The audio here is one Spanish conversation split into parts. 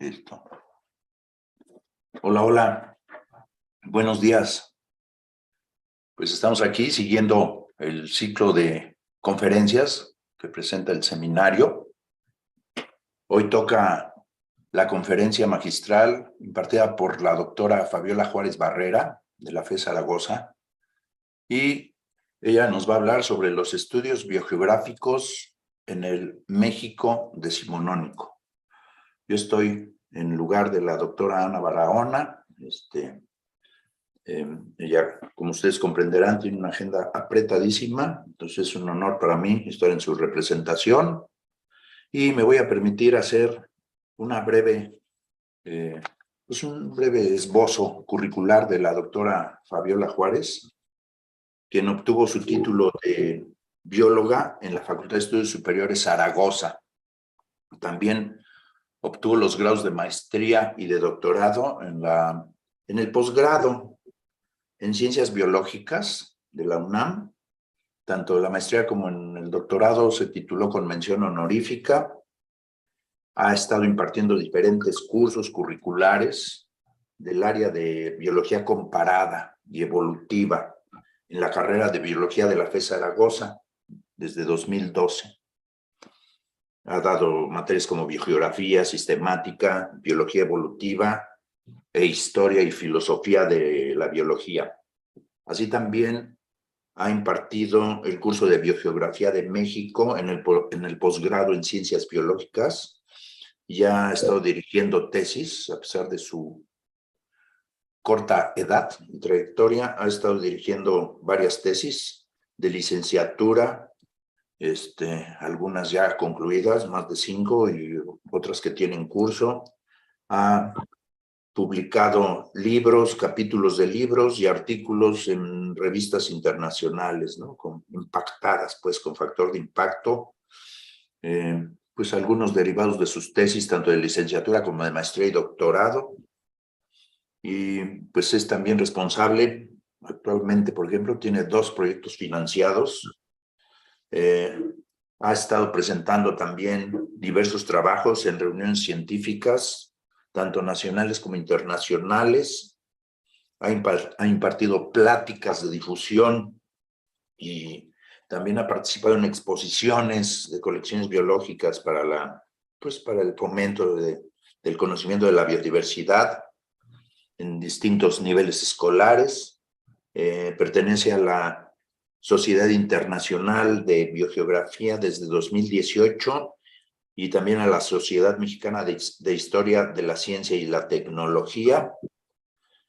Listo. Hola, hola. Buenos días. Pues estamos aquí siguiendo el ciclo de conferencias que presenta el seminario. Hoy toca la conferencia magistral impartida por la doctora Fabiola Juárez Barrera, de la FE Zaragoza, y ella nos va a hablar sobre los estudios biogeográficos en el México decimonónico. Yo estoy en lugar de la doctora Ana Barahona. Ella, como ustedes comprenderán, tiene una agenda apretadísima, entonces es un honor para mí estar en su representación y me voy a permitir hacer una breve, un breve esbozo curricular de la doctora Fabiola Juárez, quien obtuvo su título de bióloga en la Facultad de Estudios Superiores Zaragoza. También obtuvo los grados de maestría y de doctorado en el posgrado en Ciencias Biológicas de la UNAM. Tanto la maestría como en el doctorado se tituló con mención honorífica. Ha estado impartiendo diferentes cursos curriculares del área de biología comparada y evolutiva en la carrera de biología de la FE Zaragoza desde 2012. Ha dado materias como biogeografía, sistemática, biología evolutiva e historia y filosofía de la biología. Así también ha impartido el curso de Biogeografía de México en el posgrado en Ciencias Biológicas. Ya ha estado dirigiendo tesis, a pesar de su corta edad y trayectoria, ha estado dirigiendo varias tesis de licenciatura, algunas ya concluidas, más de 5, y otras que tienen curso. Ha publicado libros, capítulos de libros y artículos en revistas internacionales, ¿no? Impactadas, pues, con factor de impacto. Pues algunos derivados de sus tesis, tanto de licenciatura como de maestría y doctorado. Y pues es también responsable, actualmente, por ejemplo, tiene 2 proyectos financiados. Ha estado presentando también diversos trabajos en reuniones científicas, tanto nacionales como internacionales. Ha impartido pláticas de difusión y también ha participado en exposiciones de colecciones biológicas para el fomento del conocimiento de la biodiversidad en distintos niveles escolares. Pertenece a la Sociedad Internacional de Biogeografía desde 2018 y también a la Sociedad Mexicana de Historia de la Ciencia y la Tecnología.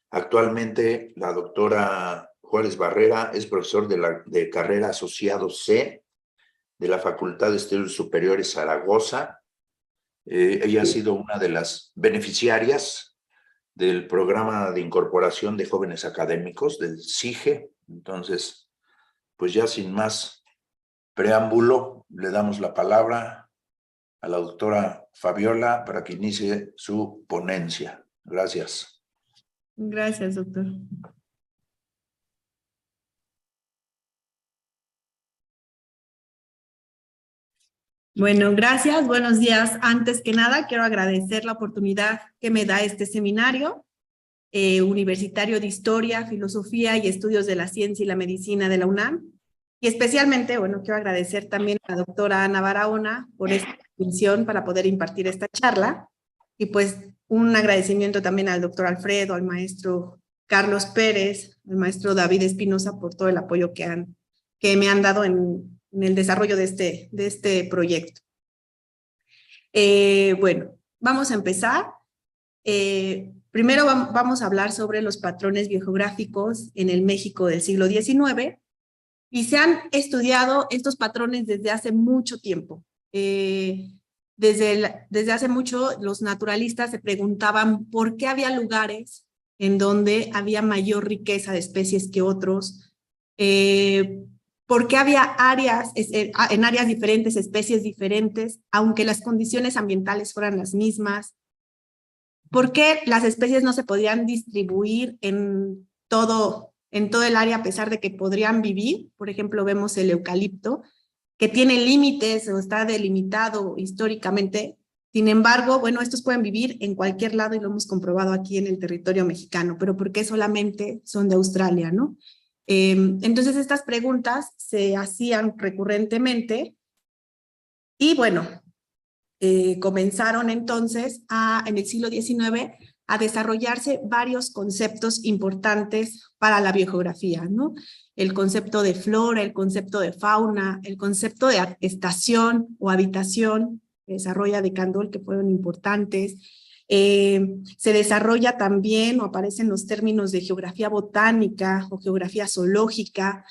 Actualmente, la doctora Juárez Barrera es profesor de carrera asociado C de la Facultad de Estudios Superiores Zaragoza. Ella ha sido una de las beneficiarias del programa de incorporación de jóvenes académicos, del CIGE. Entonces, pues ya sin más preámbulo, le damos la palabra a la doctora Fabiola para que inicie su ponencia. Gracias. Gracias, doctor. Bueno, gracias. Buenos días. Antes que nada, quiero agradecer la oportunidad que me da este seminario universitario de Historia, Filosofía y Estudios de la Ciencia y la Medicina de la UNAM. Y especialmente, bueno, quiero agradecer también a la doctora Ana Barahona por esta distinción para poder impartir esta charla. Y pues un agradecimiento también al doctor Alfredo, al maestro Carlos Pérez, al maestro David Espinosa por todo el apoyo que me han dado en el desarrollo de este proyecto. Bueno, vamos a empezar. Primero vamos a hablar sobre los patrones biogeográficos en el México del siglo XIX, y se han estudiado estos patrones desde hace mucho tiempo. Desde hace mucho los naturalistas se preguntaban por qué había lugares en donde había mayor riqueza de especies que otros, por qué había en áreas diferentes, especies diferentes, aunque las condiciones ambientales fueran las mismas. ¿Por qué las especies no se podían distribuir en todo el área a pesar de que podrían vivir? Por ejemplo, vemos el eucalipto, que tiene límites o está delimitado históricamente, Sin embargo, bueno, estos pueden vivir en cualquier lado y lo hemos comprobado aquí en el territorio mexicano, pero ¿por qué solamente son de Australia, no? Entonces, estas preguntas se hacían recurrentemente y bueno, comenzaron entonces en el siglo XIX a desarrollarse varios conceptos importantes para la biogeografía, ¿no? El concepto de flora, el concepto de fauna, el concepto de estación o habitación, que desarrolla de Candolle, que fueron importantes. Se desarrolla también o aparecen los términos de geografía botánica o geografía zoológica,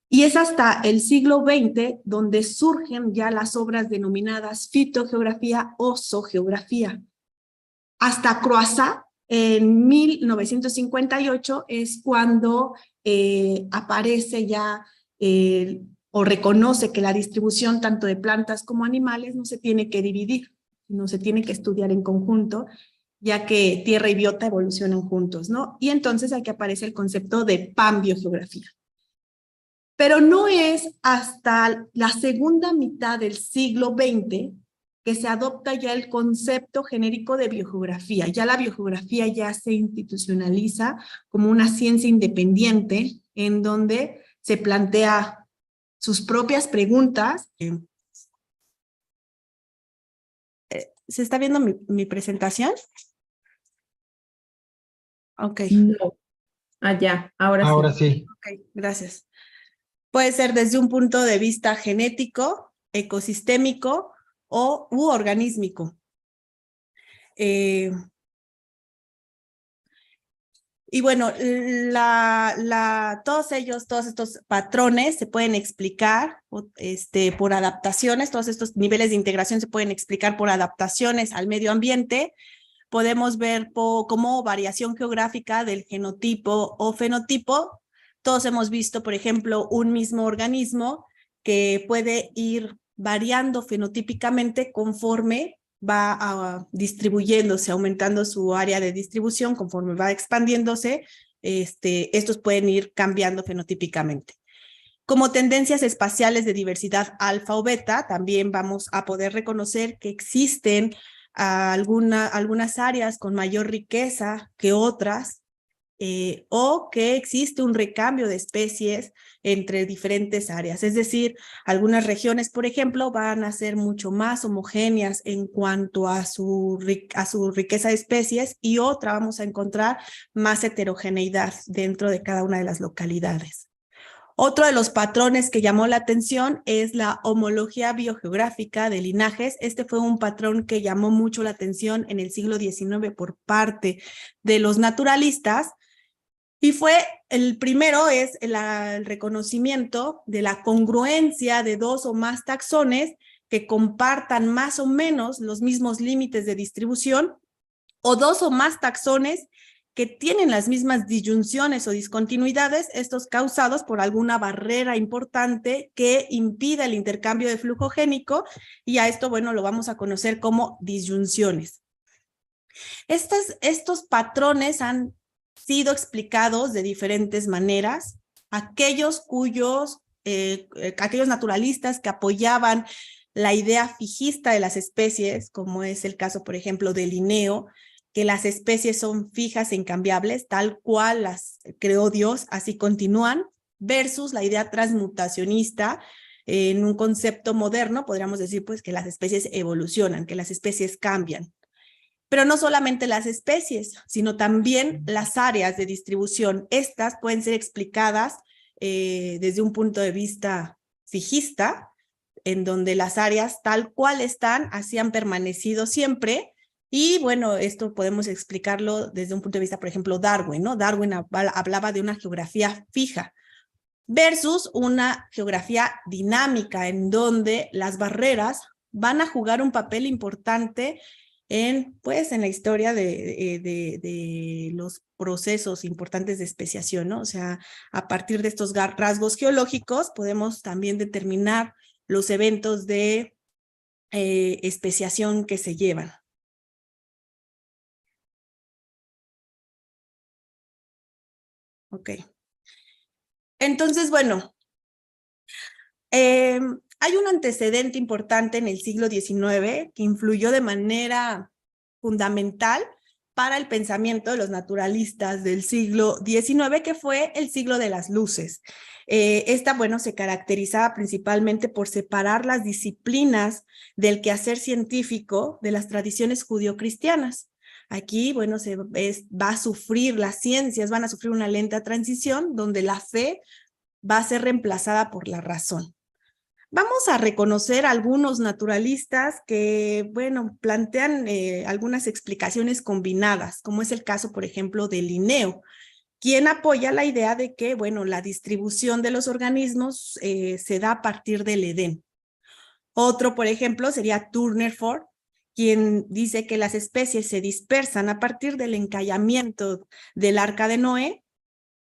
y es hasta el siglo XX donde surgen ya las obras denominadas fitogeografía o zoogeografía. Hasta Croizat, en 1958, es cuando aparece ya o reconoce que la distribución tanto de plantas como animales no se tiene que dividir, sino se tiene que estudiar en conjunto, ya que tierra y biota evolucionan juntos, ¿no? Y entonces aquí aparece el concepto de panbiogeografía. Pero no es hasta la segunda mitad del siglo XX que se adopta ya el concepto genérico de biogeografía. Ya la biogeografía ya se institucionaliza como una ciencia independiente en donde se plantea sus propias preguntas. ¿Se está viendo mi presentación? Ok. No, allá, ahora sí. Ahora sí. Ok, gracias. Puede ser desde un punto de vista genético, ecosistémico u organísmico. Y bueno, todos estos patrones se pueden explicar por adaptaciones, todos estos niveles de integración se pueden explicar por adaptaciones al medio ambiente. Podemos ver como variación geográfica del genotipo o fenotipo. Todos hemos visto, por ejemplo, un mismo organismo que puede ir variando fenotípicamente conforme va distribuyéndose, aumentando su área de distribución, conforme va expandiéndose, estos pueden ir cambiando fenotípicamente. Como tendencias espaciales de diversidad alfa o beta, también vamos a poder reconocer que existen algunas áreas con mayor riqueza que otras, o que existe un recambio de especies entre diferentes áreas. Es decir, algunas regiones, por ejemplo, van a ser mucho más homogéneas en cuanto a su riqueza de especies, y otra vamos a encontrar más heterogeneidad dentro de cada una de las localidades. Otro de los patrones que llamó la atención es la homología biogeográfica de linajes. Este fue un patrón que llamó mucho la atención en el siglo XIX por parte de los naturalistas, y el primero es el reconocimiento de la congruencia de dos o más taxones que compartan más o menos los mismos límites de distribución, o dos o más taxones que tienen las mismas disyunciones o discontinuidades, estos causados por alguna barrera importante que impida el intercambio de flujo génico, y a esto, bueno, lo vamos a conocer como disyunciones. Estos patrones han sido explicados de diferentes maneras. Aquellos naturalistas que apoyaban la idea fijista de las especies, como es el caso, por ejemplo, de Linneo, que las especies son fijas e incambiables, tal cual las creó Dios, así continúan, versus la idea transmutacionista. En un concepto moderno podríamos decir pues que las especies evolucionan, que las especies cambian. Pero no solamente las especies, sino también las áreas de distribución. Estas pueden ser explicadas desde un punto de vista fijista, en donde las áreas tal cual están, así han permanecido siempre. Y bueno, esto podemos explicarlo desde un punto de vista, por ejemplo, Darwin, ¿no? Darwin hablaba de una geografía fija versus una geografía dinámica, en donde las barreras van a jugar un papel importante en la historia de los procesos importantes de especiación, ¿no? O sea, a partir de estos rasgos geológicos podemos también determinar los eventos de especiación que se llevan. Ok. Entonces, bueno, Hay un antecedente importante en el siglo XIX que influyó de manera fundamental para el pensamiento de los naturalistas del siglo XIX, que fue el siglo de las luces. Esta, bueno, se caracterizaba principalmente por separar las disciplinas del quehacer científico de las tradiciones judio-cristianas. Aquí, bueno, va a sufrir, las ciencias van a sufrir una lenta transición donde la fe va a ser reemplazada por la razón. Vamos a reconocer algunos naturalistas que, bueno, plantean algunas explicaciones combinadas, como es el caso, por ejemplo, de Linneo, quien apoya la idea de que, bueno, la distribución de los organismos se da a partir del Edén. Otro, por ejemplo, sería Tournefort, quien dice que las especies se dispersan a partir del encallamiento del Arca de Noé,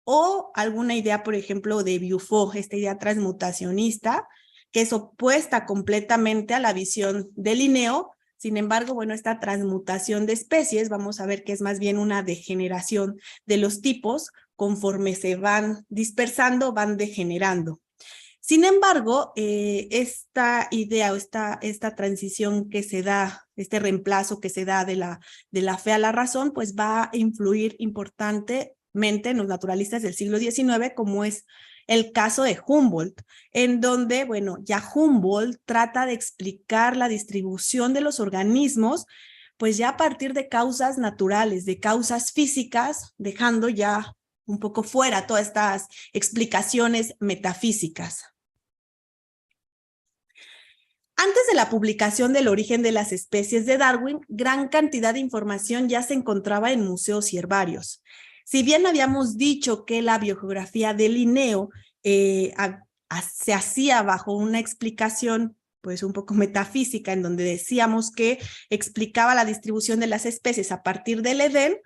o alguna idea, por ejemplo, de Buffon, esta idea transmutacionista, que es opuesta completamente a la visión de Linneo. Sin embargo, bueno, esta transmutación de especies, vamos a ver que es más bien una degeneración de los tipos, conforme se van dispersando, van degenerando. Sin embargo, esta idea o esta transición que se da, este reemplazo que se da de la fe a la razón, pues va a influir importantemente en los naturalistas del siglo XIX, como es el caso de Humboldt, en donde, bueno, ya Humboldt trata de explicar la distribución de los organismos, pues ya a partir de causas naturales, de causas físicas, dejando ya un poco fuera todas estas explicaciones metafísicas. Antes de la publicación del origen de las especies de Darwin, gran cantidad de información ya se encontraba en museos y herbarios. Si bien habíamos dicho que la biogeografía de Linneo se hacía bajo una explicación pues un poco metafísica, en donde decíamos que explicaba la distribución de las especies a partir del Edén,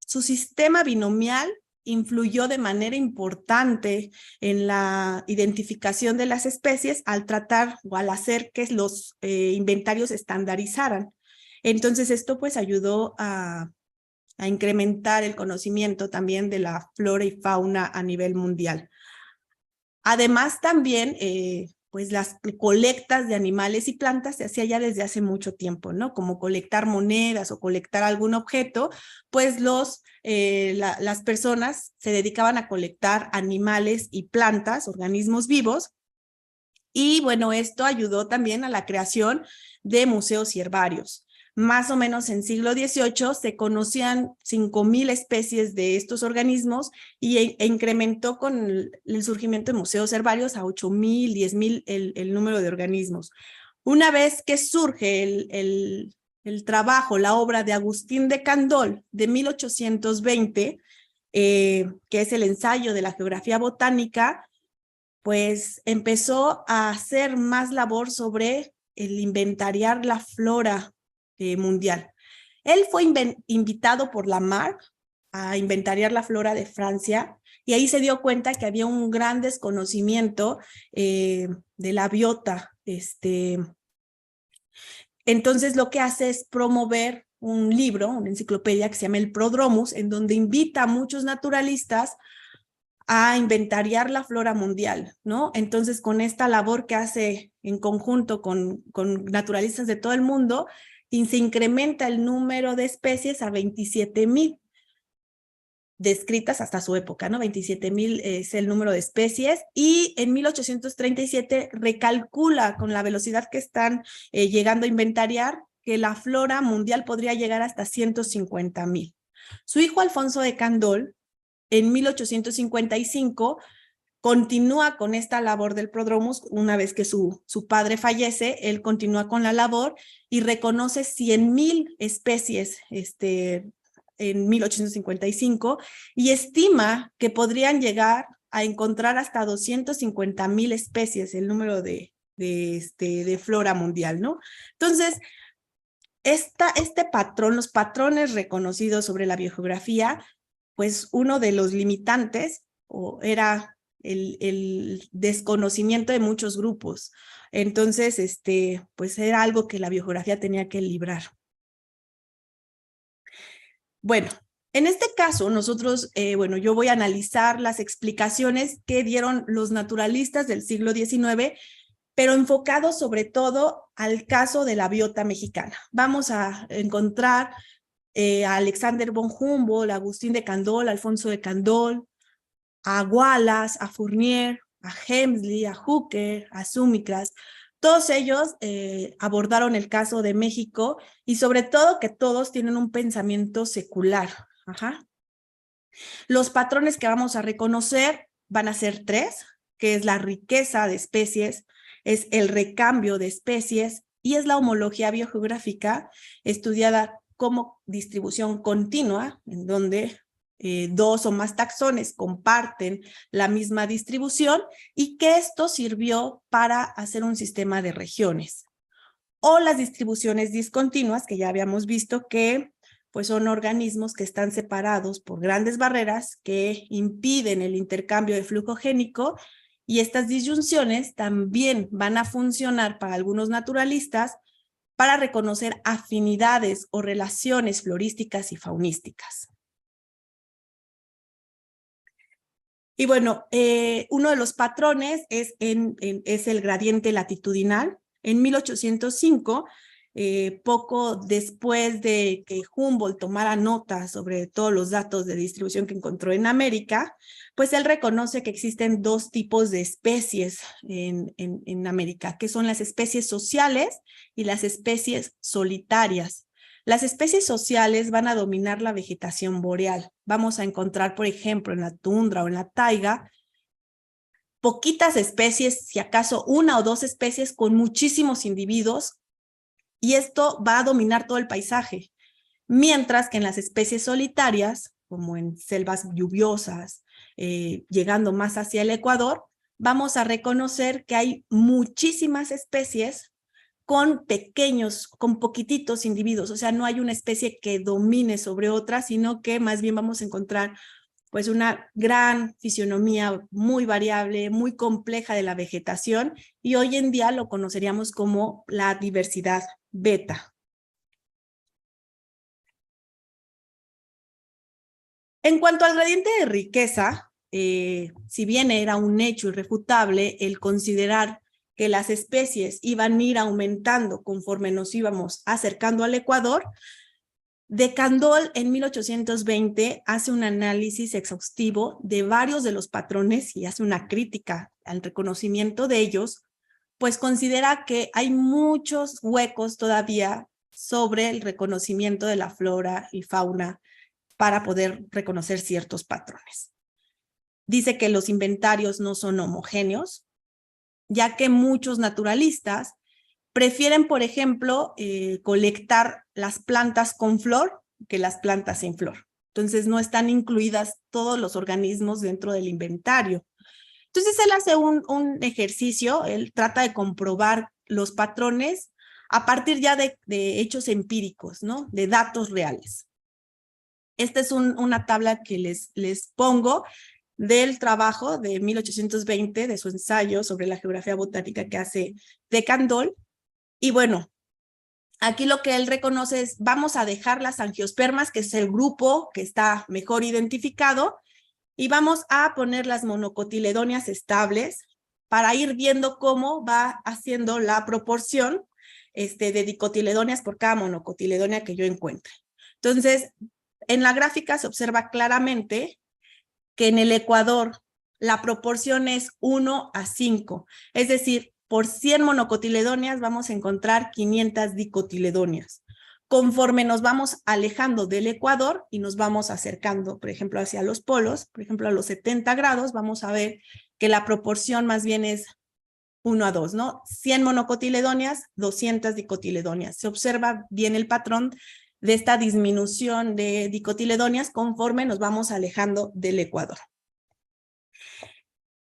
su sistema binomial influyó de manera importante en la identificación de las especies al tratar o al hacer que los inventarios estandarizaran. Entonces esto pues ayudó a incrementar el conocimiento también de la flora y fauna a nivel mundial. Además también pues las colectas de animales y plantas se hacía ya desde hace mucho tiempo, ¿no? Como colectar monedas o colectar algún objeto, pues las personas se dedicaban a colectar animales y plantas, organismos vivos, y bueno, esto ayudó también a la creación de museos y herbarios. Más o menos en siglo XVIII se conocían 5,000 especies de estos organismos e incrementó con el surgimiento de museos herbarios a 8,000, 10,000 el número de organismos. Una vez que surge el trabajo, la obra de Agustín de Candolle de 1820, que es el ensayo de la geografía botánica, pues empezó a hacer más labor sobre el inventariar la flora mundial. Él fue invitado por Lamarck a inventariar la flora de Francia, y ahí se dio cuenta que había un gran desconocimiento de la biota. Entonces lo que hace es promover un libro, una enciclopedia que se llama el Prodromus, en donde invita a muchos naturalistas a inventariar la flora mundial, ¿no? Entonces, con esta labor que hace en conjunto con naturalistas de todo el mundo, y se incrementa el número de especies a 27,000 descritas hasta su época, ¿no? 27,000 es el número de especies, y en 1837 recalcula con la velocidad que están llegando a inventariar que la flora mundial podría llegar hasta 150,000. Su hijo Alfonso de Candolle, en 1855, continúa con esta labor del Prodromus. Una vez que su padre fallece, él continúa con la labor y reconoce 100,000 especies en 1855, y estima que podrían llegar a encontrar hasta 250,000 especies, el número de flora mundial, ¿no? Entonces, este patrón, los patrones reconocidos sobre la biogeografía, pues uno de los limitantes era el desconocimiento de muchos grupos. Entonces, pues era algo que la biogeografía tenía que librar. Bueno, En este caso, nosotros, bueno, yo voy a analizar las explicaciones que dieron los naturalistas del siglo XIX, pero enfocado sobre todo al caso de la biota mexicana. Vamos a encontrar a Alexander von Humboldt, a Agustín de Candolle, a Alfonso de Candolle, a Wallace, a Fournier, a Hemsley, a Hooker, a Sumichrast. Todos ellos abordaron el caso de México y sobre todo que todos tienen un pensamiento secular. Ajá. Los patrones que vamos a reconocer van a ser 3, que es la riqueza de especies, es el recambio de especies y es la homología biogeográfica estudiada como distribución continua, en donde 2 o más taxones comparten la misma distribución y que esto sirvió para hacer un sistema de regiones. O las distribuciones discontinuas, que ya habíamos visto que pues son organismos que están separados por grandes barreras que impiden el intercambio de flujo génico, y estas disyunciones también van a funcionar para algunos naturalistas para reconocer afinidades o relaciones florísticas y faunísticas. Y bueno, uno de los patrones es el gradiente latitudinal. En 1805, poco después de que Humboldt tomara nota sobre todos los datos de distribución que encontró en América, pues él reconoce que existen 2 tipos de especies en América, que son las especies sociales y las especies solitarias. Las especies sociales van a dominar la vegetación boreal. Vamos a encontrar, por ejemplo, en la tundra o en la taiga, poquitas especies, si acaso 1 o 2 especies con muchísimos individuos, y esto va a dominar todo el paisaje. Mientras que en las especies solitarias, como en selvas lluviosas, llegando más hacia el Ecuador, vamos a reconocer que hay muchísimas especies con poquititos individuos, o sea, no hay una especie que domine sobre otra, sino que más bien vamos a encontrar pues una gran fisionomía muy variable, muy compleja de la vegetación, y hoy en día lo conoceríamos como la diversidad beta. En cuanto al gradiente de riqueza, si bien era un hecho irrefutable el considerar que las especies iban a ir aumentando conforme nos íbamos acercando al Ecuador, de Candolle en 1820 hace un análisis exhaustivo de varios de los patrones y hace una crítica al reconocimiento de ellos, pues considera que hay muchos huecos todavía sobre el reconocimiento de la flora y fauna para poder reconocer ciertos patrones. Dice que los inventarios no son homogéneos, ya que muchos naturalistas prefieren, por ejemplo, colectar las plantas con flor que las plantas sin flor. Entonces no están incluidas todos los organismos dentro del inventario. Entonces él hace un ejercicio, él trata de comprobar los patrones a partir ya de hechos empíricos, ¿no? De datos reales. Esta es una tabla que les pongo del trabajo de 1820, de su ensayo sobre la geografía botánica que hace de Candolle. Y bueno, aquí lo que él reconoce es, vamos a dejar las angiospermas, que es el grupo que está mejor identificado, y vamos a poner las monocotiledóneas estables para ir viendo cómo va haciendo la proporción de dicotiledóneas por cada monocotiledónea que yo encuentre. Entonces, en la gráfica se observa claramente que en el Ecuador la proporción es 1 a 5, es decir, por 100 monocotiledóneas vamos a encontrar 500 dicotiledóneas. Conforme nos vamos alejando del Ecuador y nos vamos acercando, por ejemplo, hacia los polos, por ejemplo, a los 70 grados, vamos a ver que la proporción más bien es 1 a 2, ¿no? 100 monocotiledóneas, 200 dicotiledóneas. Se observa bien el patrón de esta disminución de dicotiledóneas conforme nos vamos alejando del Ecuador.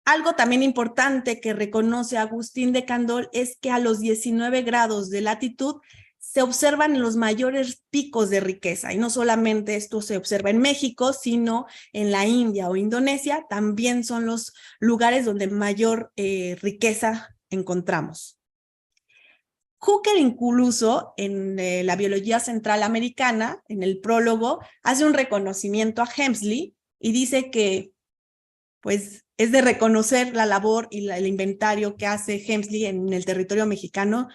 Algo también importante que reconoce Agustín de Candolle es que a los 19 grados de latitud se observan los mayores picos de riqueza, y no solamente esto se observa en México, sino en la India o Indonesia, también son los lugares donde mayor riqueza encontramos. Hooker incluso en la biología central americana, en el prólogo, hace un reconocimiento a Hemsley y dice que pues es de reconocer la labor y el inventario que hace Hemsley en el territorio mexicano,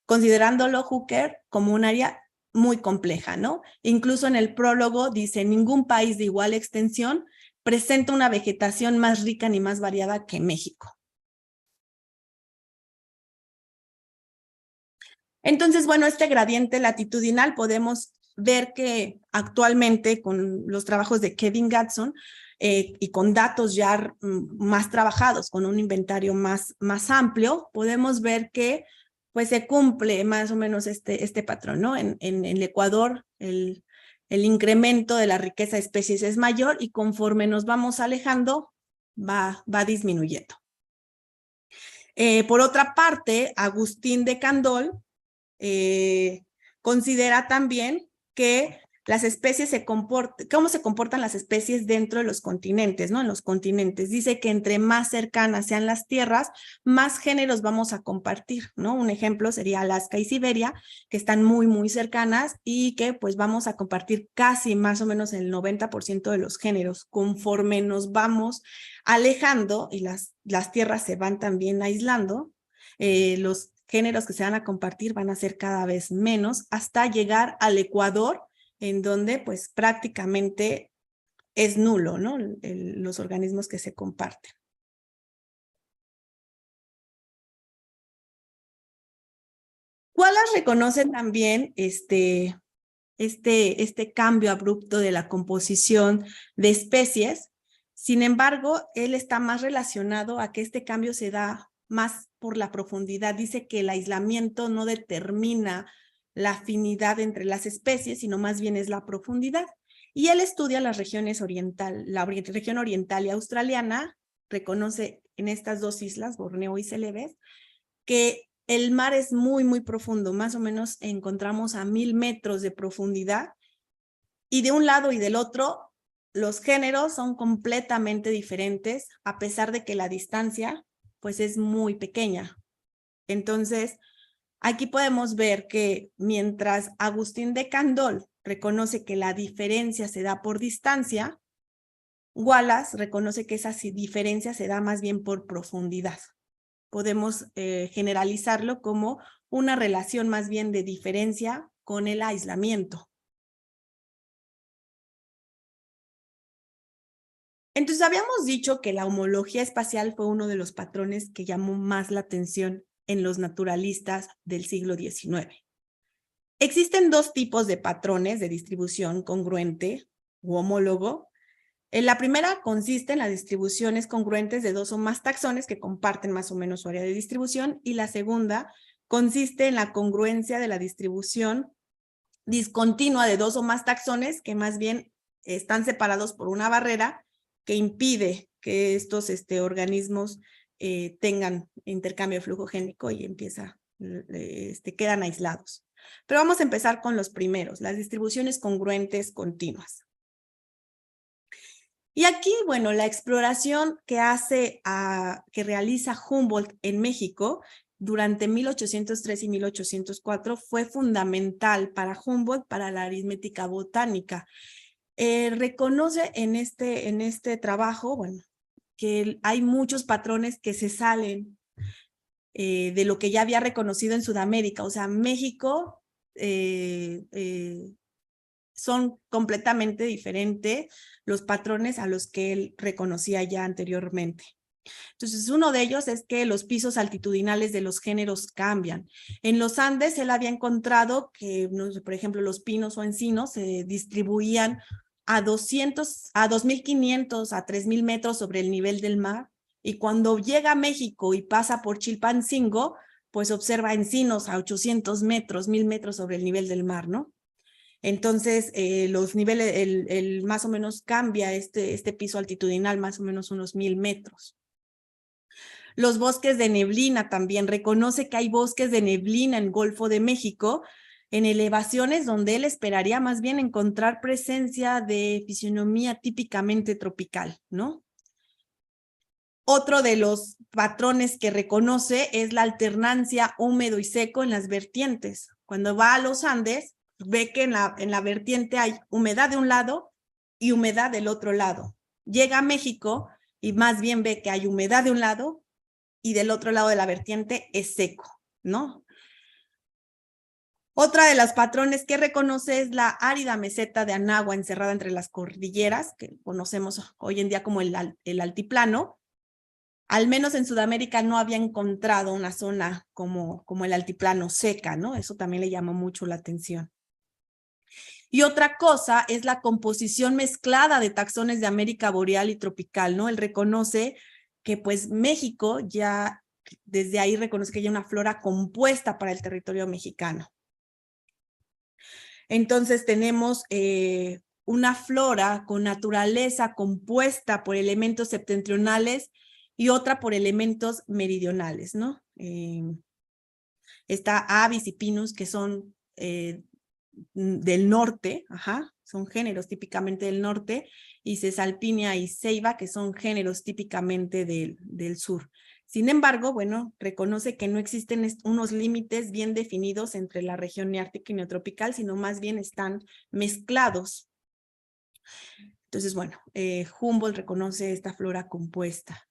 considerándolo Hooker como un área muy compleja, ¿no? Incluso en el prólogo dice, ningún país de igual extensión presenta una vegetación más rica ni más variada que México. Entonces, bueno, este gradiente latitudinal podemos ver que actualmente con los trabajos de Kevin Gadsden y con datos ya más trabajados, con un inventario más amplio, podemos ver que pues se cumple más o menos este patrón, ¿no? En el Ecuador el incremento de la riqueza de especies es mayor y conforme nos vamos alejando va disminuyendo. Por otra parte, Agustín de Candolle considera también que las especies cómo se comportan las especies dentro de los continentes, ¿no? En los continentes. Dice que entre más cercanas sean las tierras, más géneros vamos a compartir, ¿no? Un ejemplo sería Alaska y Siberia, que están muy cercanas y que pues vamos a compartir casi más o menos el 90% de los géneros. Conforme nos vamos alejando y las tierras se van también aislando, los géneros que se van a compartir van a ser cada vez menos hasta llegar al Ecuador, en donde pues prácticamente es nulo, ¿no? Los organismos que se comparten. Wallace reconoce también este cambio abrupto de la composición de especies. Sin embargo, él está más relacionado a que este cambio se da más por la profundidad. Dice que el aislamiento no determina la afinidad entre las especies, sino más bien es la profundidad. Y él estudia las regiones la región oriental y australiana, reconoce en estas dos islas, Borneo y Celebes, que el mar es muy profundo, más o menos encontramos a 1000 metros de profundidad, y de un lado y del otro, los géneros son completamente diferentes, a pesar de que la distancia pues es muy pequeña. Entonces, aquí podemos ver que mientras Agustín de Candolle reconoce que la diferencia se da por distancia, Wallace reconoce que esa diferencia se da más bien por profundidad. Podemos generalizarlo como una relación más bien de diferencia con el aislamiento. Entonces, habíamos dicho que la homología espacial fue uno de los patrones que llamó más la atención en los naturalistas del siglo XIX. Existen dos tipos de patrones de distribución congruente u homólogo. La primera consiste en las distribuciones congruentes de dos o más taxones que comparten más o menos su área de distribución, y la segunda consiste en la congruencia de la distribución discontinua de dos o más taxones que más bien están separados por una barrera que impide que estos organismos tengan intercambio de flujo génico y quedan aislados. Pero vamos a empezar con los primeros, las distribuciones congruentes continuas. Y aquí, bueno, la exploración que realiza Humboldt en México durante 1803 y 1804 fue fundamental para Humboldt para la aritmética botánica. Reconoce en este trabajo, bueno, que hay muchos patrones que se salen de lo que ya había reconocido en Sudamérica. O sea, México son completamente diferentes los patrones a los que él reconocía ya anteriormente. Entonces, uno de ellos es que los pisos altitudinales de los géneros cambian. En los Andes, él había encontrado que, no sé, por ejemplo, los pinos o encinos se distribuían a 2,500 a 3,000 metros sobre el nivel del mar, y cuando llega a México y pasa por Chilpancingo, pues observa encinos a 800 metros, 1000 metros sobre el nivel del mar, ¿no? Entonces, los niveles, más o menos cambia este piso altitudinal, más o menos unos 1000 metros. Los bosques de neblina también, reconoce que hay bosques de neblina en Golfo de México, en elevaciones donde él esperaría más bien encontrar presencia de fisionomía típicamente tropical, ¿no? Otro de los patrones que reconoce es la alternancia húmedo y seco en las vertientes. Cuando va a los Andes, ve que en la vertiente hay humedad de un lado y humedad del otro lado. Llega a México y más bien ve que hay humedad de un lado y del otro lado de la vertiente es seco, ¿no? Otra de los patrones que reconoce es la árida meseta de Anagua encerrada entre las cordilleras, que conocemos hoy en día como el altiplano. Al menos en Sudamérica no había encontrado una zona como el altiplano seca, ¿no? Eso también le llamó mucho la atención. Y otra cosa es la composición mezclada de taxones de América boreal y tropical, ¿no? Él reconoce que pues México ya, desde ahí reconoce que hay una flora compuesta para el territorio mexicano. Entonces tenemos una flora con naturaleza compuesta por elementos septentrionales y otra por elementos meridionales, ¿no? Está Avis y Pinus, que son del norte, son géneros típicamente del norte, y Cesalpinia y Ceiba, que son géneros típicamente del sur. Sin embargo, bueno, reconoce que no existen unos límites bien definidos entre la región neártica y neotropical, sino más bien están mezclados. Entonces, bueno, Humboldt reconoce esta flora compuesta.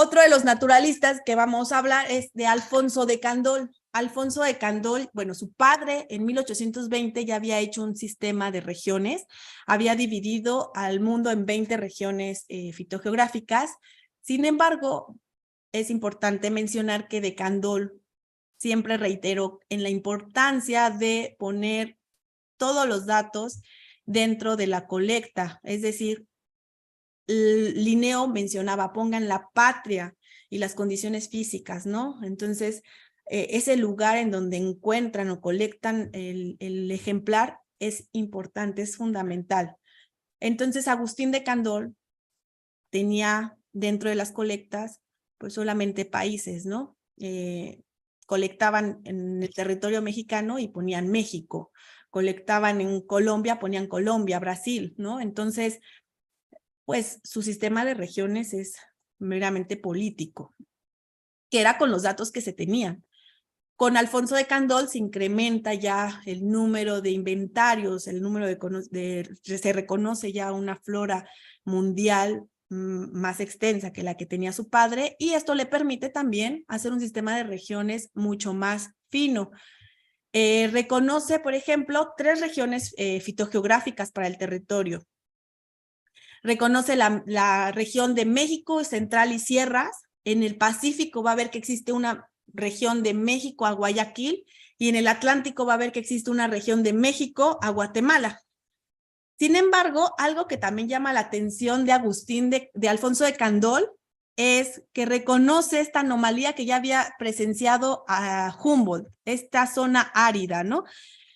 Otro de los naturalistas que vamos a hablar es de Alfonso de Candolle. Alfonso de Candolle, bueno, su padre en 1820 ya había hecho un sistema de regiones, había dividido al mundo en 20 regiones fitogeográficas. Sin embargo, es importante mencionar que de Candolle siempre reiteró en la importancia de poner todos los datos dentro de la colecta, es decir, Linneo mencionaba, pongan la patria y las condiciones físicas, ¿no? Entonces, ese lugar en donde encuentran o colectan el ejemplar es importante, es fundamental. Entonces, Agustín de Candolle tenía dentro de las colectas, pues solamente países, ¿no? Colectaban en el territorio mexicano y ponían México. Colectaban en Colombia, ponían Colombia, Brasil, ¿no? Entonces, pues su sistema de regiones es meramente político, que era con los datos que se tenían. Con Alfonso de Candolle se incrementa ya el número de inventarios, el número se reconoce ya una flora mundial más extensa que la que tenía su padre, y esto le permite también hacer un sistema de regiones mucho más fino. Reconoce, por ejemplo, 3 regiones fitogeográficas para el territorio. Reconoce la región de México, Central y Sierras. En el Pacífico va a ver que existe una región de México a Guayaquil, y en el Atlántico va a ver que existe una región de México a Guatemala. Sin embargo, algo que también llama la atención de Agustín de Alfonso de Candolle es que reconoce esta anomalía que ya había presenciado a Humboldt, esta zona árida, ¿no?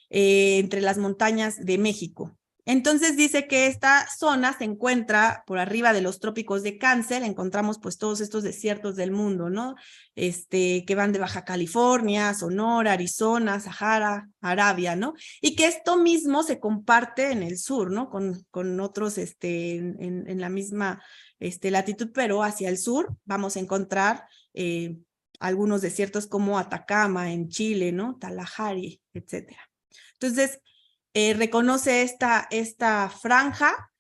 Entre las montañas de México. Entonces dice que esta zona se encuentra por arriba de los trópicos de Cáncer. Encontramos pues todos estos desiertos del mundo, ¿no? Que van de Baja California, Sonora, Arizona, Sahara, Arabia, ¿no? Y que esto mismo se comparte en el sur, ¿no? Con otros en la misma latitud, pero hacia el sur vamos a encontrar algunos desiertos como Atacama en Chile, ¿no? Kalahari, etcétera. Entonces, reconoce esta franja,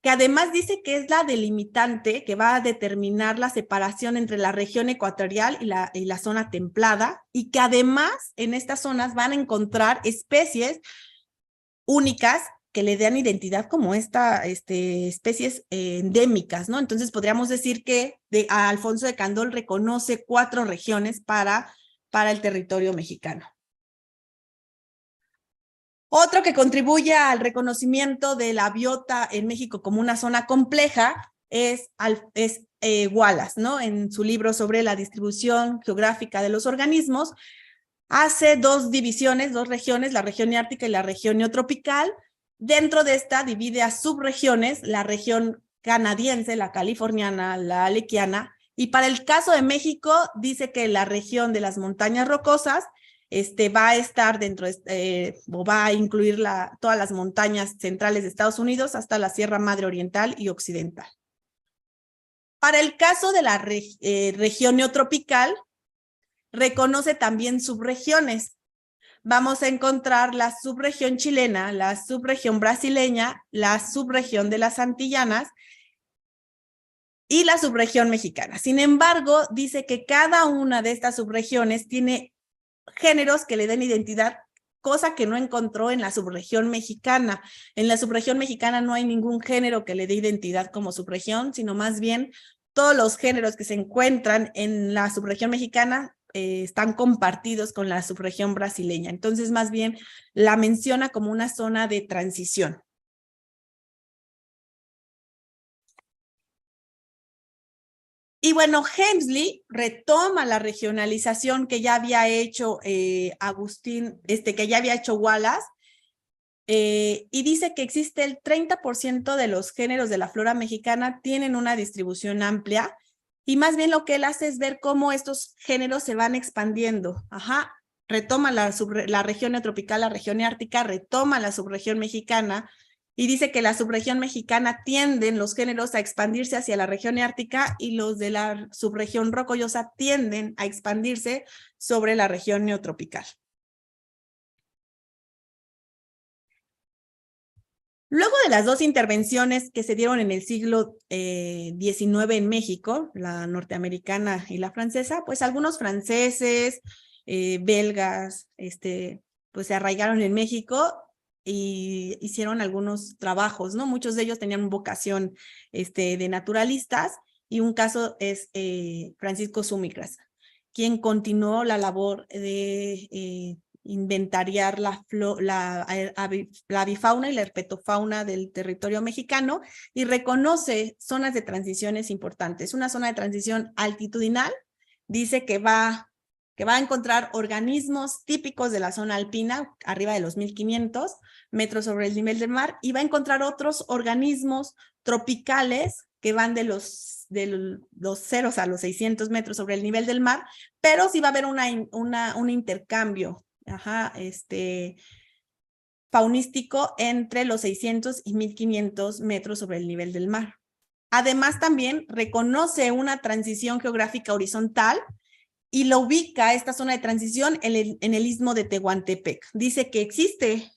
que además dice que es la delimitante que va a determinar la separación entre la región ecuatorial y la zona templada, y que además en estas zonas van a encontrar especies únicas que le dan identidad como especies endémicas, ¿no? Entonces podríamos decir que Alfonso de Candolle reconoce 4 regiones para el territorio mexicano. Otro que contribuye al reconocimiento de la biota en México como una zona compleja es Wallace, ¿no? En su libro sobre la distribución geográfica de los organismos, hace 2 divisiones, 2 regiones, la región neártica y la región neotropical. Dentro de esta divide a subregiones, la región canadiense, la californiana, la alequiana, y para el caso de México dice que la región de las montañas rocosas va a estar dentro, o va a incluir todas las montañas centrales de Estados Unidos hasta la Sierra Madre Oriental y Occidental. Para el caso de la región neotropical, reconoce también subregiones. Vamos a encontrar la subregión chilena, la subregión brasileña, la subregión de las Antillanas y la subregión mexicana. Sin embargo, dice que cada una de estas subregiones tiene géneros que le den identidad, cosa que no encontró en la subregión mexicana. En la subregión mexicana no hay ningún género que le dé identidad como subregión, sino más bien todos los géneros que se encuentran en la subregión mexicana están compartidos con la subregión brasileña. Entonces, más bien, la menciona como una zona de transición. Y bueno, Hemsley retoma la regionalización que ya había hecho Agustín, que ya había hecho Wallace, y dice que existe el 30% de los géneros de la flora mexicana tienen una distribución amplia, y más bien lo que él hace es ver cómo estos géneros se van expandiendo. Retoma la región neotropical, la región ártica, retoma la subregión mexicana, y dice que la subregión mexicana tienden los géneros a expandirse hacia la región ártica y los de la subregión rocallosa tienden a expandirse sobre la región neotropical. Luego de las dos intervenciones que se dieron en el siglo XIX en México, la norteamericana y la francesa, pues algunos franceses, belgas, pues se arraigaron en México y hicieron algunos trabajos, ¿no? Muchos de ellos tenían vocación de naturalistas, y un caso es Francisco Sumicras, quien continuó la labor de inventariar la avifauna y la herpetofauna del territorio mexicano, y reconoce zonas de transiciones importantes. Una zona de transición altitudinal, dice que va a encontrar organismos típicos de la zona alpina, arriba de los 1500 metros sobre el nivel del mar, y va a encontrar otros organismos tropicales que van de los 0 a los 600 metros sobre el nivel del mar, pero sí va a haber un intercambio faunístico entre los 600 y 1500 metros sobre el nivel del mar. Además, también reconoce una transición geográfica horizontal y lo ubica, esta zona de transición, en el istmo de Tehuantepec. Dice que existe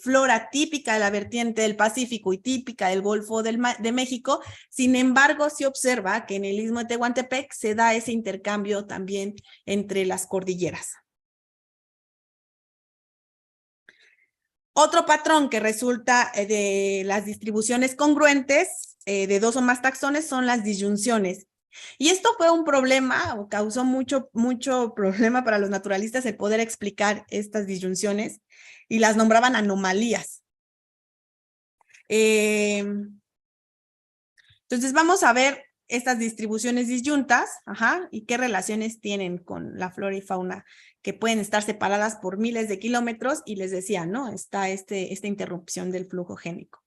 flora típica de la vertiente del Pacífico y típica del Golfo de México. Sin embargo, se observa que en el istmo de Tehuantepec se da ese intercambio también entre las cordilleras. Otro patrón que resulta de las distribuciones congruentes de dos o más taxones son las disyunciones. Y esto fue un problema, o causó mucho problema para los naturalistas el poder explicar estas disyunciones, y las nombraban anomalías. Entonces vamos a ver estas distribuciones disyuntas, y qué relaciones tienen con la flora y fauna, que pueden estar separadas por miles de kilómetros, y les decía, ¿no? Está esta interrupción del flujo génico.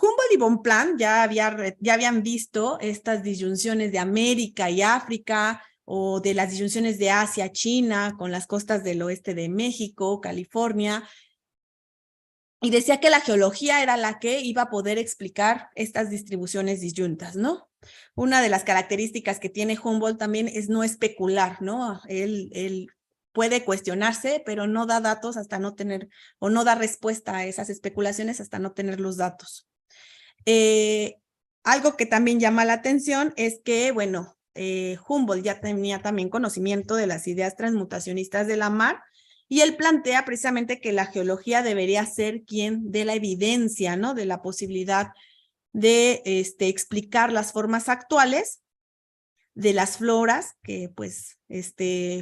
Humboldt y Bonpland ya habían visto estas disyunciones de América y África, o de las disyunciones de Asia, China, con las costas del oeste de México, California, y decía que la geología era la que iba a poder explicar estas distribuciones disyuntas, ¿no? Una de las características que tiene Humboldt también es no especular, ¿no? Él puede cuestionarse, pero no da datos hasta no tener, o no da respuesta a esas especulaciones hasta no tener los datos. Algo que también llama la atención es que, bueno, Humboldt ya tenía también conocimiento de las ideas transmutacionistas de Lamarck, y él plantea precisamente que la geología debería ser quien dé la evidencia, ¿no? De la posibilidad de explicar las formas actuales de las floras que pues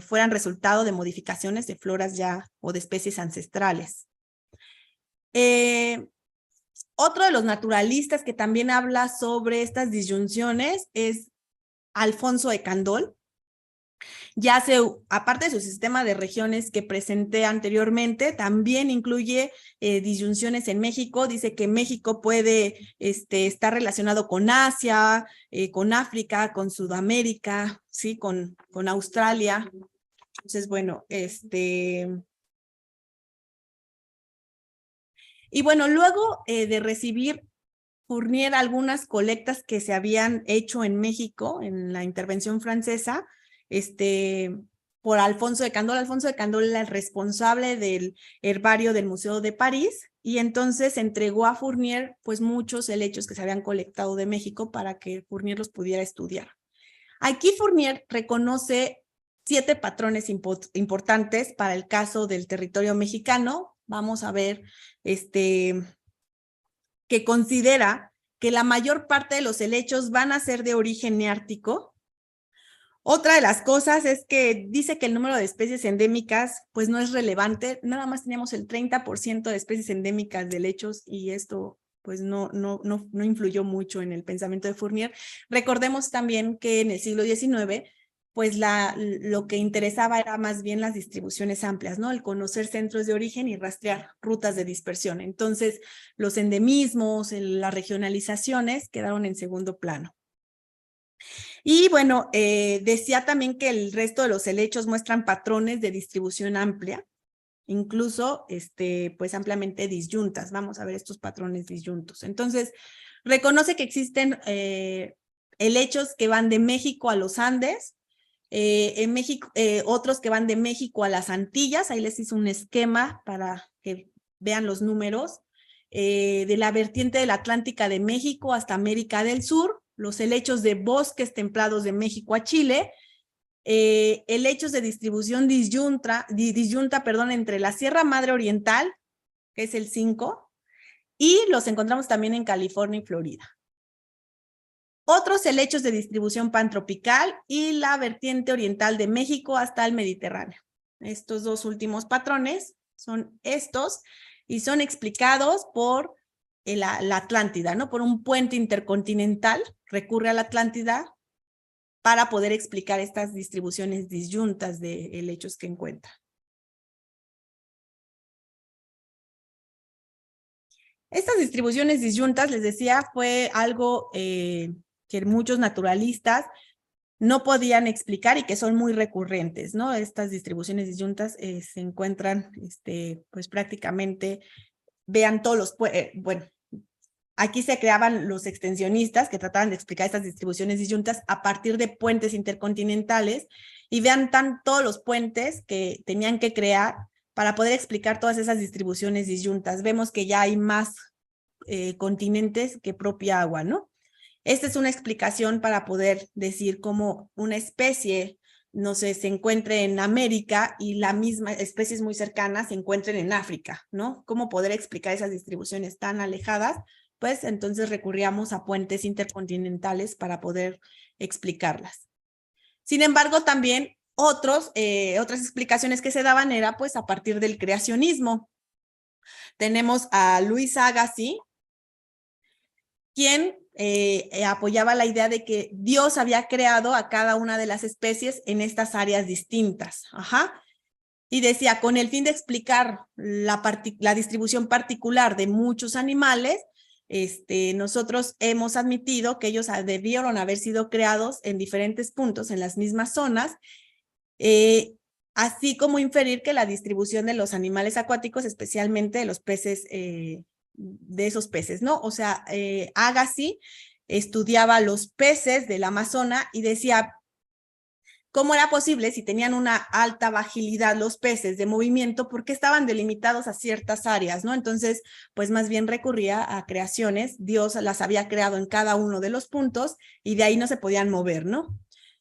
fueran resultado de modificaciones de floras ya o de especies ancestrales. Otro de los naturalistas que también habla sobre estas disyunciones es Alfonso de Candolle. Ya aparte de su sistema de regiones que presenté anteriormente, también incluye disyunciones en México. Dice que México puede estar relacionado con Asia, con África, con Sudamérica, ¿sí? con Australia. Entonces, bueno, y bueno, luego de recibir Fournier algunas colectas que se habían hecho en México en la intervención francesa, por Alfonso de Candolle. Alfonso de Candolle era el responsable del herbario del Museo de París, y entonces entregó a Fournier pues muchos helechos que se habían colectado de México para que Fournier los pudiera estudiar. Aquí Fournier reconoce 7 patrones importantes para el caso del territorio mexicano. Vamos a ver que considera que la mayor parte de los helechos van a ser de origen neártico. Otra de las cosas es que dice que el número de especies endémicas pues no es relevante. Nada más teníamos el 30% de especies endémicas de helechos, y esto pues no influyó mucho en el pensamiento de Fournier. Recordemos también que en el siglo XIX pues lo que interesaba era más bien las distribuciones amplias, ¿no? El conocer centros de origen y rastrear rutas de dispersión. Entonces, los endemismos, las regionalizaciones quedaron en segundo plano. Y bueno, decía también que el resto de los helechos muestran patrones de distribución amplia, incluso pues ampliamente disyuntas. Vamos a ver estos patrones disyuntos. Entonces, reconoce que existen helechos que van de México a los Andes, en México, otros que van de México a las Antillas. Ahí les hice un esquema para que vean los números. De la vertiente de la Atlántica de México hasta América del Sur, los helechos de bosques templados de México a Chile, helechos de distribución disyunta, entre la Sierra Madre Oriental, que es el 5, y los encontramos también en California y Florida. Otros helechos de distribución pantropical y la vertiente oriental de México hasta el Mediterráneo. Estos dos últimos patrones son estos y son explicados por la Atlántida, ¿no? Por un puente intercontinental, recurre a la Atlántida para poder explicar estas distribuciones disyuntas de helechos que encuentra. Estas distribuciones disyuntas, les decía, fue algo que muchos naturalistas no podían explicar y que son muy recurrentes, ¿no? Estas distribuciones disyuntas se encuentran, pues prácticamente, vean todos los, bueno, aquí se creaban los extensionistas que trataban de explicar estas distribuciones disyuntas a partir de puentes intercontinentales, y vean todos los puentes que tenían que crear para poder explicar todas esas distribuciones disyuntas. Vemos que ya hay más continentes que propia agua, ¿no? Esta es una explicación para poder decir cómo una especie, no sé, se encuentre en América y la misma especies muy cercanas se encuentren en África, ¿no? ¿Cómo poder explicar esas distribuciones tan alejadas? Pues entonces recurríamos a puentes intercontinentales para poder explicarlas. Sin embargo, también otras explicaciones que se daban era pues a partir del creacionismo. Tenemos a Louis Agassiz, quien apoyaba la idea de que Dios había creado a cada una de las especies en estas áreas distintas. Y decía, con el fin de explicar la distribución particular de muchos animales, nosotros hemos admitido que ellos debieron haber sido creados en diferentes puntos, en las mismas zonas, así como inferir que la distribución de los animales acuáticos, especialmente de los peces, de esos peces, ¿no? O sea, Agassiz estudiaba los peces del Amazonas y decía, ¿cómo era posible si tenían una alta agilidad los peces de movimiento? ¿Por qué estaban delimitados a ciertas áreas, no? Entonces, pues más bien recurría a creaciones. Dios las había creado en cada uno de los puntos y de ahí no se podían mover, ¿no?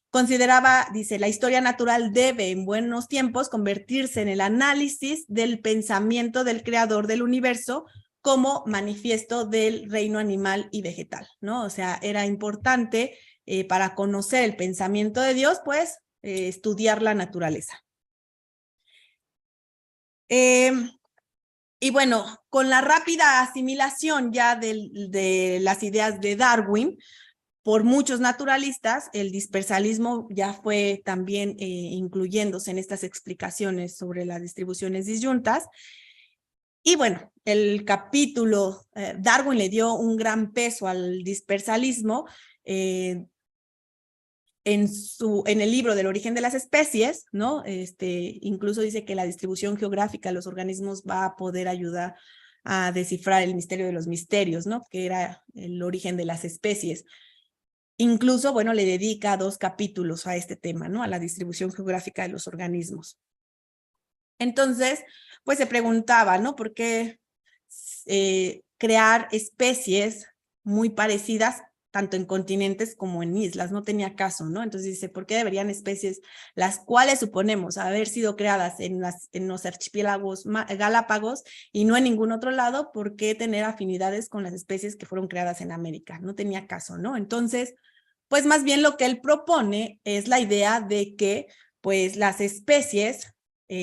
Consideraba, dice, la historia natural debe en buenos tiempos convertirse en el análisis del pensamiento del creador del universo como manifiesto del reino animal y vegetal, ¿no? O sea, era importante para conocer el pensamiento de Dios, pues, estudiar la naturaleza. Y bueno, con la rápida asimilación ya de las ideas de Darwin por muchos naturalistas, el dispersalismo ya fue también incluyéndose en estas explicaciones sobre las distribuciones disyuntas. Y bueno, el capítulo, Darwin le dio un gran peso al dispersalismo, en el libro del origen de las especies, ¿no? Incluso dice que la distribución geográfica de los organismos va a poder ayudar a descifrar el misterio de los misterios, ¿no? Que era el origen de las especies. Incluso, bueno, le dedica 2 capítulos a este tema, ¿no? A la distribución geográfica de los organismos. Entonces, pues se preguntaba, ¿no? ¿Por qué crear especies muy parecidas tanto en continentes como en islas? No tenía caso, ¿no? Entonces dice, ¿por qué deberían especies, las cuales suponemos haber sido creadas en los archipiélagos Galápagos y no en ningún otro lado, por qué tener afinidades con las especies que fueron creadas en América? No tenía caso, ¿no? Entonces, pues más bien lo que él propone es la idea de que, pues, las especies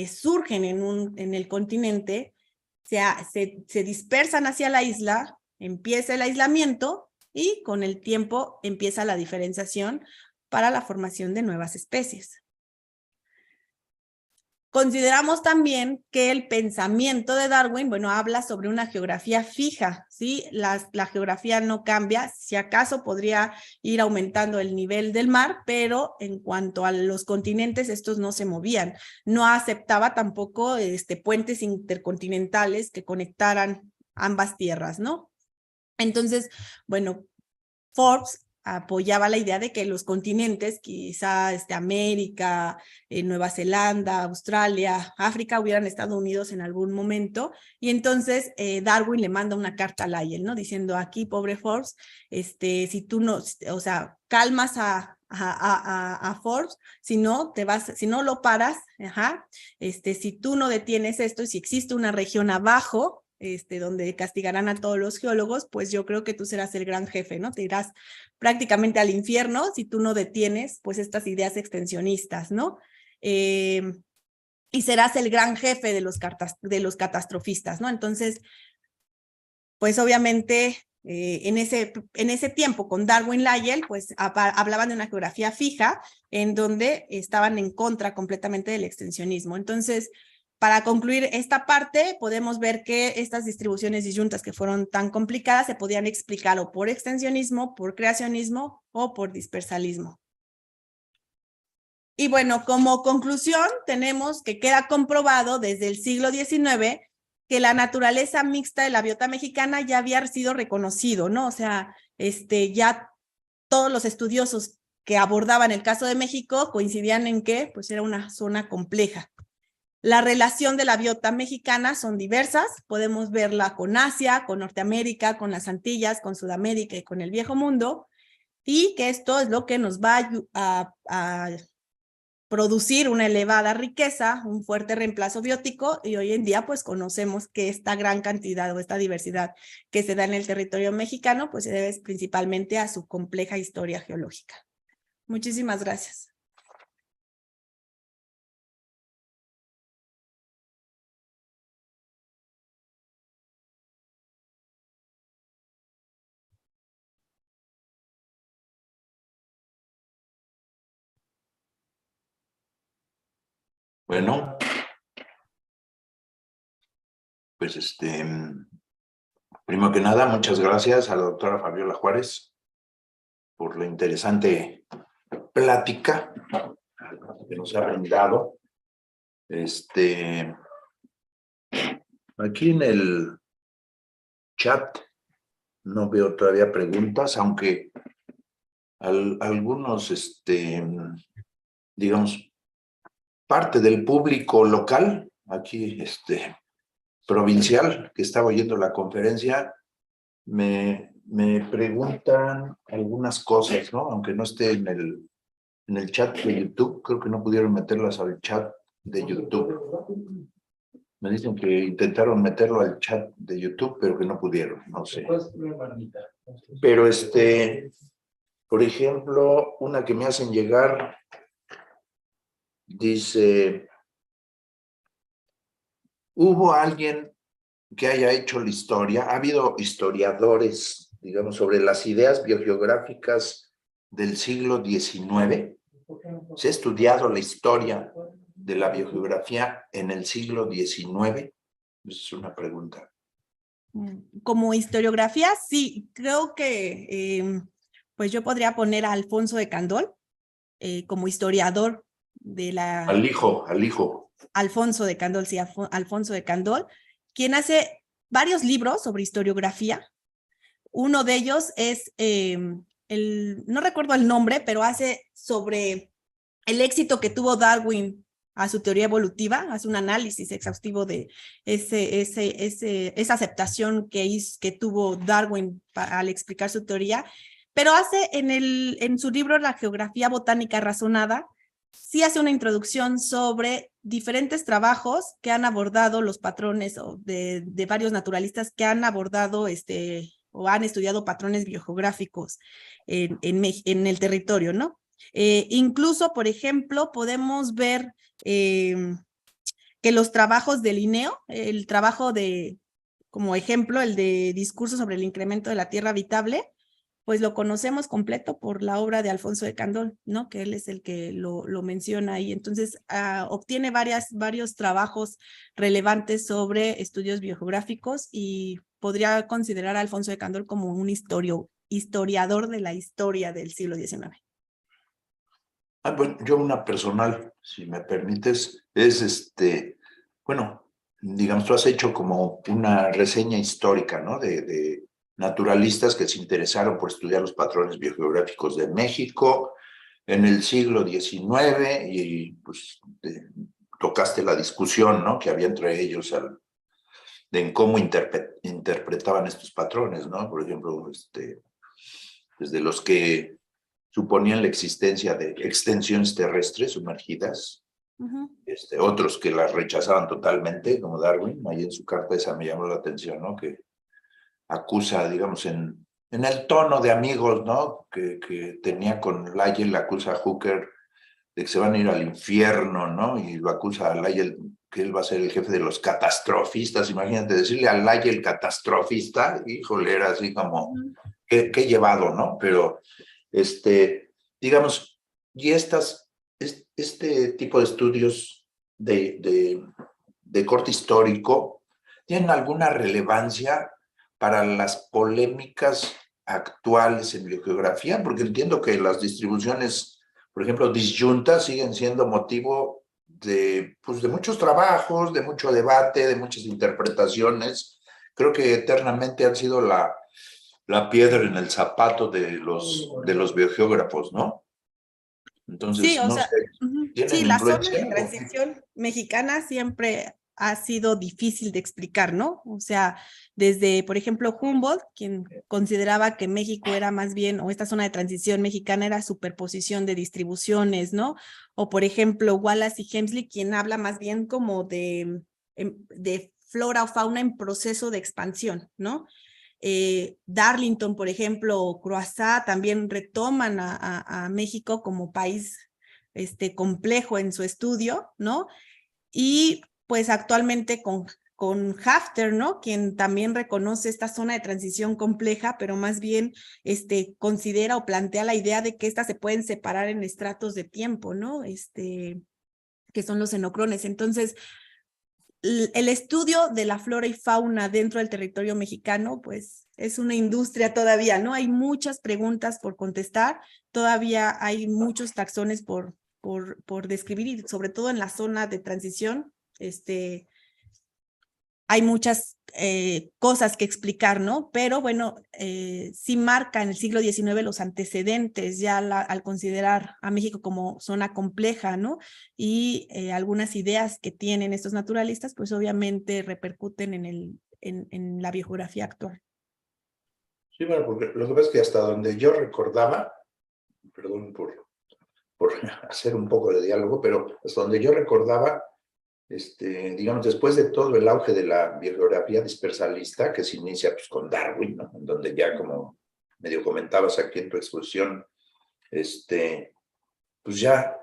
surgen en el continente, se dispersan hacia la isla, empieza el aislamiento y con el tiempo empieza la diferenciación para la formación de nuevas especies. Consideramos también que el pensamiento de Darwin, bueno, habla sobre una geografía fija, ¿sí? La geografía no cambia, si acaso podría ir aumentando el nivel del mar, pero en cuanto a los continentes, estos no se movían. No aceptaba tampoco puentes intercontinentales que conectaran ambas tierras, ¿no? Entonces, bueno, Forbes apoyaba la idea de que los continentes, quizá América, Nueva Zelanda, Australia, África, hubieran estado unidos en algún momento, y entonces Darwin le manda una carta a Lyell, ¿no? Diciendo, aquí, pobre Forbes, si tú no, o sea, calmas a Forbes, si no lo paras, si tú no detienes esto, y si existe una región abajo, donde castigarán a todos los geólogos, pues yo creo que tú serás el gran jefe, ¿no? Te irás prácticamente al infierno si tú no detienes, pues, estas ideas extensionistas, ¿no? Y serás el gran jefe de los catastrofistas, ¿no? Entonces, pues, obviamente, en ese tiempo, con Darwin Lyell, pues, hablaban de una geografía fija en donde estaban en contra completamente del extensionismo. Entonces, para concluir esta parte, podemos ver que estas distribuciones disyuntas que fueron tan complicadas se podían explicar o por extensionismo, por creacionismo o por dispersalismo. Y bueno, como conclusión, tenemos que queda comprobado desde el siglo XIX que la naturaleza mixta de la biota mexicana ya había sido reconocido, ¿no? O sea, ya todos los estudiosos que abordaban el caso de México coincidían en que, pues, era una zona compleja. La relación de la biota mexicana son diversas, podemos verla con Asia, con Norteamérica, con las Antillas, con Sudamérica y con el Viejo Mundo, y que esto es lo que nos va a producir una elevada riqueza, un fuerte reemplazo biótico, y hoy en día pues conocemos que esta gran cantidad o esta diversidad que se da en el territorio mexicano pues se debe principalmente a su compleja historia geológica. Muchísimas gracias. Bueno, pues primero que nada, muchas gracias a la doctora Fabiola Juárez por la interesante plática que nos ha brindado. Aquí en el chat no veo todavía preguntas, aunque algunos, digamos, parte del público local, aquí, provincial, que estaba oyendo la conferencia, me preguntan algunas cosas, ¿no? Aunque no esté en el chat de YouTube, creo que no pudieron meterlas al chat de YouTube. Me dicen que intentaron meterlo al chat de YouTube, pero que no pudieron, no sé. Pero por ejemplo, una que me hacen llegar, dice, ¿hubo alguien que haya hecho la historia? ¿Ha habido historiadores, digamos, sobre las ideas biogeográficas del siglo XIX? ¿Se ha estudiado la historia de la biogeografía en el siglo XIX? Esa es una pregunta. Como historiografía, sí, creo que pues yo podría poner a Alfonso de Candolle. como historiador de la... Al hijo. Alfonso de Candolle, sí, Alfonso de Candolle, quien hace varios libros sobre historiografía. Uno de ellos es, no recuerdo el nombre, pero hace sobre el éxito que tuvo Darwin a su teoría evolutiva, hace un análisis exhaustivo de esa aceptación que tuvo Darwin al explicar su teoría, pero hace en su libro La geografía botánica razonada, sí hace una introducción sobre diferentes trabajos que han abordado los patrones de varios naturalistas que han abordado o han estudiado patrones biogeográficos en el territorio, ¿no? Incluso, por ejemplo, podemos ver que los trabajos de Linneo, el trabajo como ejemplo, el de discurso sobre el incremento de la tierra habitable, pues lo conocemos completo por la obra de Alfonso de Candolle, ¿no? Que él es el que lo menciona ahí. Entonces, obtiene varios trabajos relevantes sobre estudios biogeográficos y podría considerar a Alfonso de Candolle como un historiador de la historia del siglo XIX. Bueno, yo una personal, si me permites, es bueno, digamos, tú has hecho como una reseña histórica, ¿no? De naturalistas que se interesaron por estudiar los patrones biogeográficos de México en el siglo XIX y pues tocaste la discusión, ¿no? Que había entre ellos en cómo interpretaban estos patrones, ¿no? Por ejemplo, desde los que suponían la existencia de extensiones terrestres sumergidas, otros que las rechazaban totalmente, como Darwin. Ahí en su carta esa me llamó la atención, ¿no? Que acusa, digamos, en el tono de amigos, ¿no? Que tenía con Lyell, acusa a Hooker de que se van a ir al infierno, ¿no? Y lo acusa a Lyell que él va a ser el jefe de los catastrofistas. Imagínate decirle a Lyell catastrofista, híjole, era así como, qué llevado, ¿no? Pero digamos, y este tipo de estudios de corte histórico tienen alguna relevancia para las polémicas actuales en biogeografía, porque entiendo que las distribuciones, por ejemplo, disyuntas, siguen siendo motivo de muchos trabajos, de mucho debate, de muchas interpretaciones. Creo que eternamente han sido la piedra en el zapato de los biogeógrafos, ¿no? Entonces, sí, no sé, ¿tienen sí, la zona influencia? de transición mexicana siempre ha sido difícil de explicar, ¿no? O sea, desde, por ejemplo, Humboldt, quien consideraba que México era más bien, o esta zona de transición mexicana era superposición de distribuciones, ¿no? O, por ejemplo, Wallace y Hemsley, quien habla más bien como de flora o fauna en proceso de expansión, ¿no? Darlington, por ejemplo, o Croizat también retoman a México como país complejo en su estudio, ¿no? Y pues actualmente con Hafter, ¿no? Quien también reconoce esta zona de transición compleja, pero más bien considera o plantea la idea de que estas se pueden separar en estratos de tiempo, ¿no? Que son los xenocrones. Entonces, el estudio de la flora y fauna dentro del territorio mexicano, pues es una industria todavía, ¿no? Hay muchas preguntas por contestar, todavía hay muchos taxones por describir y sobre todo en la zona de transición, hay muchas cosas que explicar, ¿no? Pero bueno, sí marca en el siglo XIX los antecedentes ya al considerar a México como zona compleja, ¿no? Y algunas ideas que tienen estos naturalistas, pues obviamente repercuten en la biogeografía actual. Sí, bueno, porque lo que pasa es que hasta donde yo recordaba, perdón por hacer un poco de diálogo, pero hasta donde yo recordaba, digamos, después de todo el auge de la biogeografía dispersalista, que se inicia pues, con Darwin, ¿no? En donde ya, como medio comentabas aquí en tu exposición, pues ya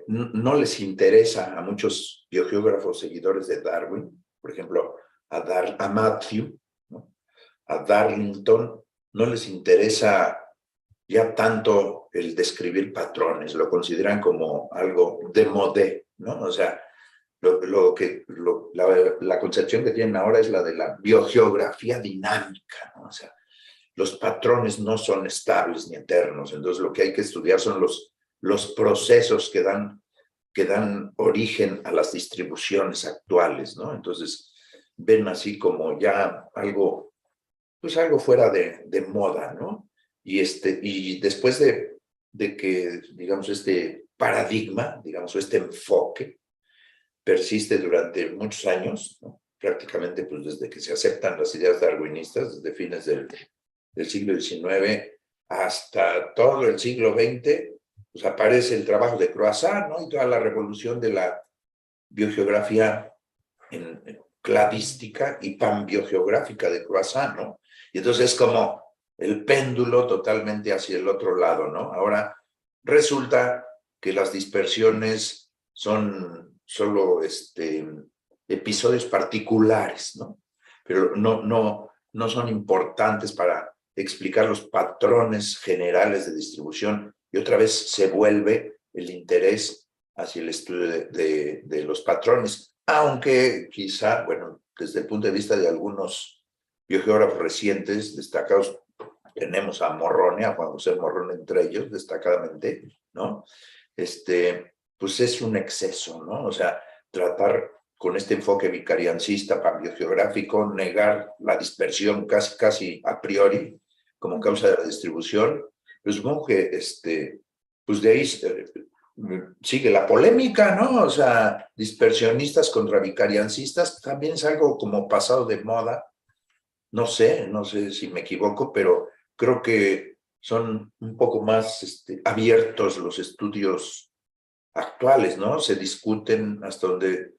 no les interesa a muchos biogeógrafos seguidores de Darwin, por ejemplo, a Matthew, ¿no? A Darlington, no les interesa ya tanto el describir patrones, lo consideran como algo de modé, ¿no? O sea, la concepción que tienen ahora es la de la biogeografía dinámica, ¿no? O sea, los patrones no son estables ni eternos, entonces lo que hay que estudiar son los los procesos que dan origen a las distribuciones actuales, ¿no? Entonces, ven así como ya algo, pues algo fuera de moda, ¿no? Y después de que, digamos, este paradigma, digamos, este enfoque, persiste durante muchos años, ¿no? Prácticamente pues desde que se aceptan las ideas darwinistas, desde fines del siglo XIX hasta todo el siglo XX, pues aparece el trabajo de Croizat, ¿no? Y toda la revolución de la biogeografía cladística y panbiogeográfica de Croizat, ¿no? Y entonces es como el péndulo totalmente hacia el otro lado, ¿no? Ahora resulta que las dispersiones son solo episodios particulares, ¿no? Pero no son importantes para explicar los patrones generales de distribución, y otra vez se vuelve el interés hacia el estudio de los patrones, aunque quizá, bueno, desde el punto de vista de algunos biogeógrafos recientes destacados, tenemos a Morrone, a Juan José Morrone entre ellos, destacadamente, ¿no? Pues es un exceso, ¿no? O sea, tratar con este enfoque vicariancista panbiogeográfico, negar la dispersión casi a priori como causa de la distribución, pues supongo que pues de ahí sigue la polémica, ¿no? O sea, dispersionistas contra vicariancistas también es algo como pasado de moda. No sé si me equivoco, pero creo que son un poco más abiertos los estudios actuales, ¿no? Se discuten hasta donde,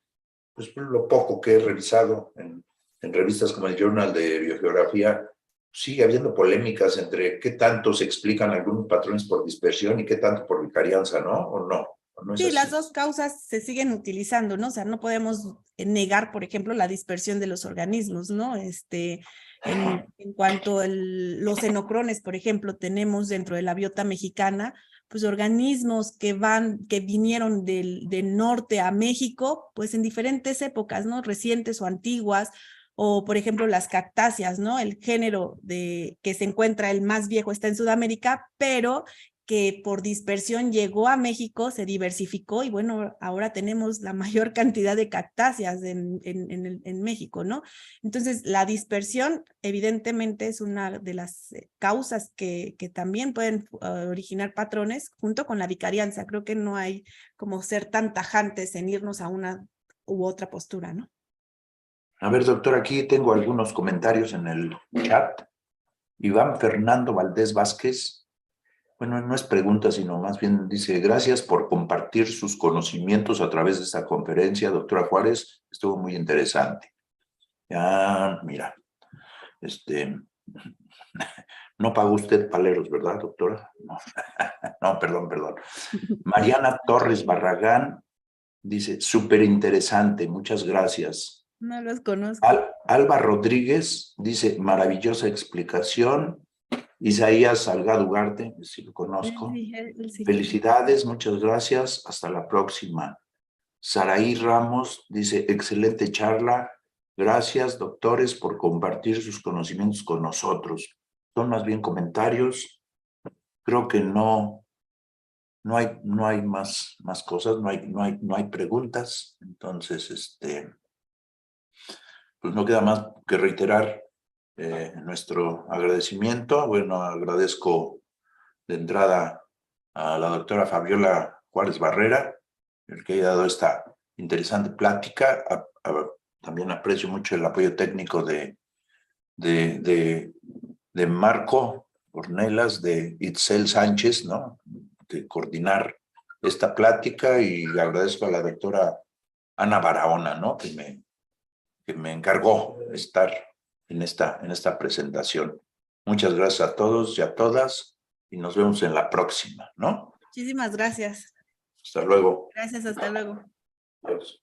pues lo poco que he revisado en revistas como el Journal de Biogeografía, sigue habiendo polémicas entre qué tanto se explican algunos patrones por dispersión y qué tanto por vicarianza, ¿no? ¿O no? ¿O no es Sí, así? las dos causas se siguen utilizando, ¿no? O sea, no podemos negar, por ejemplo, la dispersión de los organismos, ¿no? En cuanto a los xenocrones, por ejemplo, tenemos dentro de la biota mexicana, pues organismos que vinieron del norte a México, pues en diferentes épocas, ¿no? Recientes o antiguas, o por ejemplo las cactáceas, ¿no? El género que se encuentra el más viejo está en Sudamérica, pero que por dispersión llegó a México, se diversificó y bueno, ahora tenemos la mayor cantidad de cactáceas en México, ¿no? Entonces, la dispersión evidentemente es una de las causas que también pueden originar patrones junto con la vicarianza. Creo que no hay como ser tan tajantes en irnos a una u otra postura, ¿no? A ver, doctor, aquí tengo algunos comentarios en el chat. Iván Fernando Valdés Vázquez, bueno, no es pregunta, sino más bien dice, gracias por compartir sus conocimientos a través de esta conferencia, doctora Juárez, estuvo muy interesante. Ya, mira, no pagó usted paleros, ¿verdad, doctora? No, no, perdón. Mariana Torres Barragán dice, súper interesante, muchas gracias. No los conozco. Alba Rodríguez dice, maravillosa explicación. Isaías Salgado Ugarte, si lo conozco. Sí. Felicidades, muchas gracias, hasta la próxima. Saraí Ramos dice, excelente charla. Gracias, doctores, por compartir sus conocimientos con nosotros. Son más bien comentarios. Creo que no hay más cosas, no hay preguntas. Entonces, pues no queda más que reiterar nuestro agradecimiento. Bueno, agradezco de entrada a la doctora Fabiola Juárez Barrera, el que haya dado esta interesante plática. También aprecio mucho el apoyo técnico de Marco Ornelas, de Itzel Sánchez, ¿no? De coordinar esta plática, y agradezco a la doctora Ana Barahona, ¿no? Que me encargó estar en esta presentación. Muchas gracias a todos y a todas, y nos vemos en la próxima, ¿no? Muchísimas gracias. Hasta luego. Gracias, hasta luego. Adiós.